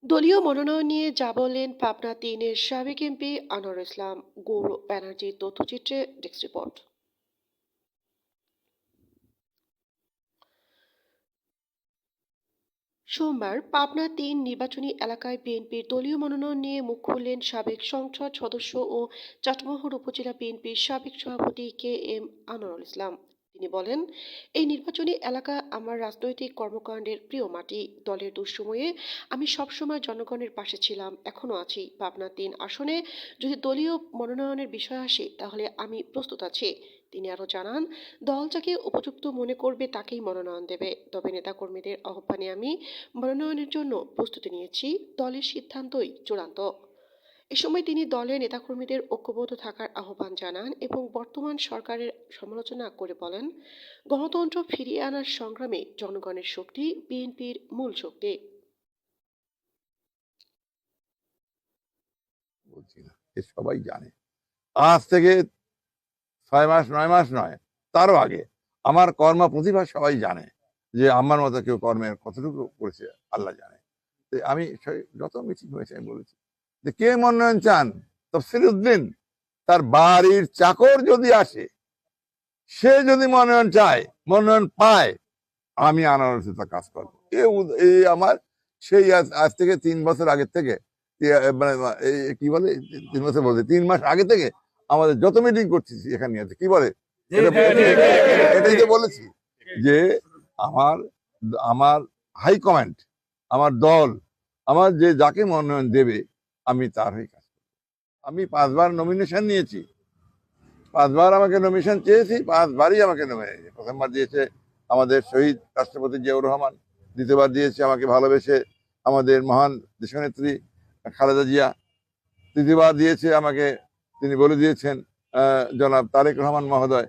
দলীয় মনোনয়ন নিয়ে যা বললেন পাবনা তিনের সাবেক এমপি আনোয়ার ইসলাম। গৌরব ব্যানার্জির তথ্যচিত্রে ডেস্ক রিপোর্ট। সোমবার পাবনা তিন নির্বাচনী এলাকায় বিএনপির দলীয় মনোনয়ন নিয়ে মুখ খুললেন সাবেক সংসদ সদস্য ও চাটমোহর উপজেলা বিএনপির সাবেক সভাপতি কে এম আনোয়ারুল ইসলাম। তিনি বলেন, এই নির্বাচনী এলাকা আমার রাজনৈতিক কর্মকাণ্ডের প্রিয় মাটি। দলের দুঃসময়ে আমি সবসময় জনগণের পাশে ছিলাম, এখনো আছি। পাবনা তিন আসনে যদি দলীয় মনোনয়নের বিষয় আসে তাহলে আমি প্রস্তুত আছি। তিনি আরো জানান, দল যাকে উপযুক্ত মনে করবে তাকেই মনোনয়ন দেবে। তবে নেতাকর্মীদের আহ্বানে আমি মনোনয়নের জন্য প্রস্তুতি নিয়েছি। দলের সিদ্ধান্তই চূড়ান্ত। এ সময় তিনি দলের নেতাকর্মীদের ঐক্যবদ্ধ থাকার আহ্বান জানান এবং বর্তমান সরকারের সমালোচনা করে বলেন, গণতন্ত্র ফিরিয়ে আনার সংগ্রামে জনগণের শক্তি বিএনপির মূল শক্তি। বলছি না, এ সবাই জানে। আজ থেকে 6 মাস 9 মাস নয়, তারও আগে আমার কর্ম প্রতিভা সবাই জানে যে আমার মতো কেউ কর্মের কতটুকু করেছে আল্লাহ জানে। আমি যত মিটিং হয়েছে আমি বলেছি যে কে মনোনয়ন চান, তফসিল উদ্দিন তার বাড়ির চাকর যদি আসে, সে যদি মনোনয়ন চায়, মনোনয়ন পায়, আমি আনারসিত কাজ করবো। এই আমার সেই আজ থেকে 3 বছর আগের থেকে, মানে কি বলে, 3 বছর বলতে 3 মাস আগে থেকে আমাদের যত মিটিং করতেছি এখানে আছে, কি বলে, এটাই তো বলেছি যে আমার আমার হাইকমান্ড, আমার দল, আমার যে যাকে মনোনয়ন দেবে আমি তার হয়ে কাজ করবো। আমি 5বার নমিনেশন নিয়েছি, 5বার আমাকে নমিনেশন চেয়েছি, 5বারই আমাকে নমিনেশন। প্রথমবার দিয়েছে আমাদের শহীদ রাষ্ট্রপতি জিয়াউর রহমান, দ্বিতীয়বার দিয়েছে আমাকে ভালোবেসে আমাদের মহান দেশনেত্রী খালেদা জিয়া, তৃতীয়বার দিয়েছে আমাকে, তিনি বলে দিয়েছেন জনাব তারেক রহমান মহোদয়।